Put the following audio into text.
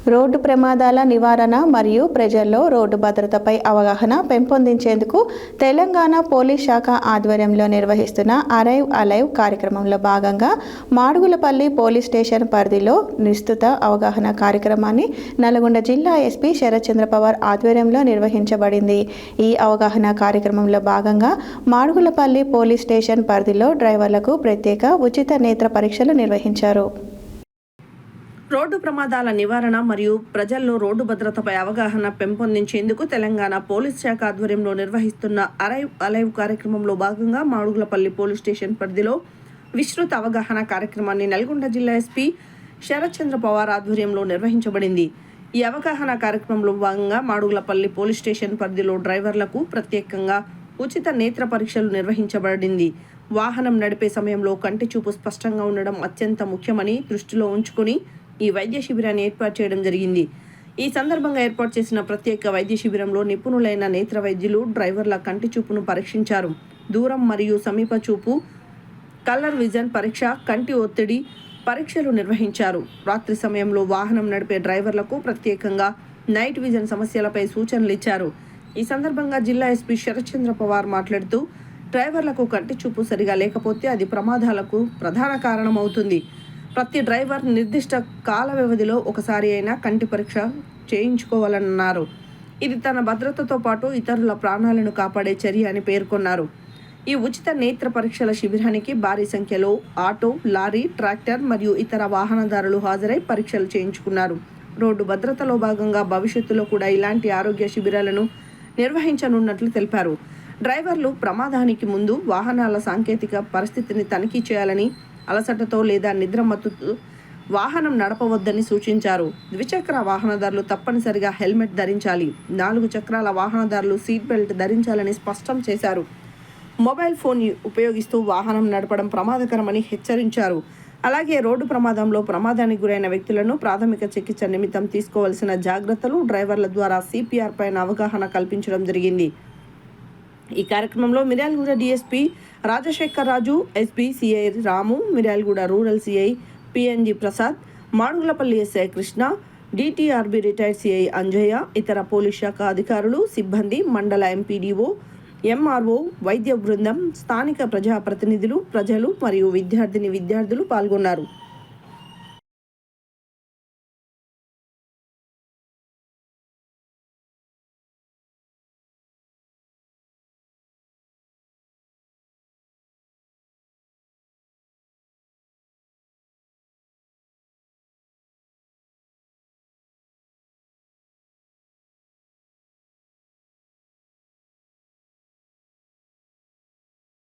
Road ప్రమాదాల నివారణ మరియు ప్రజల్లో రోడ్డు భద్రతపై అవగాహన పెంపొందించేందుకు తెలంగాణ పోలీస్ శాఖ ఆధ్వర్యంలో నిర్వహిస్తున్న అరైవ్ అలైవ్ కార్యక్రమంలో భాగంగా మాడుగులపల్లి పోలీస్ స్టేషన్ పరిధిలో విస్తృత అవగాహన కార్యక్రమాన్ని నల్గొండ జిల్లా ఎస్పీ శరత్చంద్ర పవార్ ఆధ్వర్యంలో నిర్వహించబడింది. ఈ అవగాహన కార్యక్రమంలో భాగంగా మాడుగులపల్లి పోలీస్ స్టేషన్ పరిధిలో డ్రైవర్లకు ప్రత్యేక ఉచిత నేత్ర పరీక్షలు నిర్వహించారు. రోడ్డు ప్రమాదాల నివారణ మరియు ప్రజల్లో రోడ్డు భద్రతపై అవగాహన పెంపొందించేందుకు తెలంగాణ పోలీస్ శాఖ ఆధ్వర్యంలో నిర్వహిస్తున్న అరైవ్ అలైవ్ కార్యక్రమంలో భాగంగా మాడుగులపల్లి పోలీస్ స్టేషన్ పరిధిలో విస్తృత అవగాహన కార్యక్రమాన్ని నల్గొండ జిల్లా ఎస్పీ శరత్చంద్ర పవార్ ఆధ్వర్యంలో నిర్వహించబడింది. ఈ అవగాహన కార్యక్రమంలో భాగంగా మాడుగులపల్లి పోలీస్ స్టేషన్ పరిధిలో డ్రైవర్లకు ప్రత్యేకంగా ఉచిత నేత్ర పరీక్షలు నిర్వహించబడింది. వాహనం నడిపే సమయంలో కంటి చూపు స్పష్టంగా ఉండడం అత్యంత ముఖ్యమని దృష్టిలో ఉంచుకుని ఈ వైద్య శిబిరాన్ని ఏర్పాటు చేయడం జరిగింది. ఈ సందర్భంగా ఏర్పాటు చేసిన ప్రత్యేక వైద్య శిబిరంలో నిపుణులైన నేత్ర వైద్యులు డ్రైవర్ల కంటి చూపును పరీక్షించారు. దూరం మరియు సమీప చూపు, కలర్ విజన్ పరీక్ష, కంటి ఒత్తిడి పరీక్షలు నిర్వహించారు. రాత్రి సమయంలో వాహనం నడిపే డ్రైవర్లకు ప్రత్యేకంగా నైట్ విజన్ సమస్యలపై సూచనలు ఇచ్చారు. ఈ సందర్భంగా జిల్లా ఎస్పీ శరత్చంద్ర పవార్ మాట్లాడుతూ డ్రైవర్లకు కంటి చూపు సరిగా లేకపోతే అది ప్రమాదాలకు ప్రధాన కారణం అవుతుంది. ప్రతి డ్రైవర్ నిర్దిష్ట కాల వ్యవధిలో ఒకసారి అయినా కంటి పరీక్ష చేయించుకోవాలన్నారు. ఇది తన భద్రతతో పాటు ఇతరుల ప్రాణాలను కాపాడే చర్య అని పేర్కొన్నారు. ఈ ఉచిత నేత్ర పరీక్షల శిబిరానికి భారీ సంఖ్యలో ఆటో, లారీ, ట్రాక్టర్ మరియు ఇతర వాహనదారులు హాజరై పరీక్షలు చేయించుకున్నారు. రోడ్డు భద్రతలో భాగంగా భవిష్యత్తులో కూడా ఇలాంటి ఆరోగ్య శిబిరాలను నిర్వహించనున్నట్లు తెలిపారు. డ్రైవర్లు ప్రమాదానికి ముందు వాహనాల సాంకేతిక పరిస్థితిని తనిఖీ చేయాలని, అలసటతో లేదా నిద్రమత్తుతో వాహనం నడపవద్దని సూచించారు. ద్విచక్ర వాహనదారులు తప్పనిసరిగా హెల్మెట్ ధరించాలి. 4 చక్రాల వాహనదారులు సీట్ బెల్ట్ ధరించాలని స్పష్టం చేశారు. మొబైల్ ఫోన్ ఉపయోగిస్తూ వాహనం నడపడం ప్రమాదకరమని హెచ్చరించారు. అలాగే రోడ్డు ప్రమాదంలో ప్రమాదానికి గురైన వ్యక్తులను ప్రాథమిక చికిత్స నిమిత్తం తీసుకోవాల్సిన జాగ్రత్తలు, డ్రైవర్ల ద్వారా సిపిఆర్ పైన అవగాహన కల్పించడం జరిగింది. ఈ కార్యక్రమంలో Miryalaguda DSP Rajasekhar Raju, SP CI Ramu, Miryalaguda rural CI PNG Prasad, Madugulapalli SI Krishna, DTRB retired CI Anjaiah, ఇతర పోలీస్ శాఖ అధికారులు, సిబ్బంది, మండల ఎంపీడీఓ, ఎంఆర్ఓ, వైద్య బృందం, స్థానిక ప్రజాప్రతినిధులు, ప్రజలు మరియు విద్యార్థులు పాల్గొన్నారు.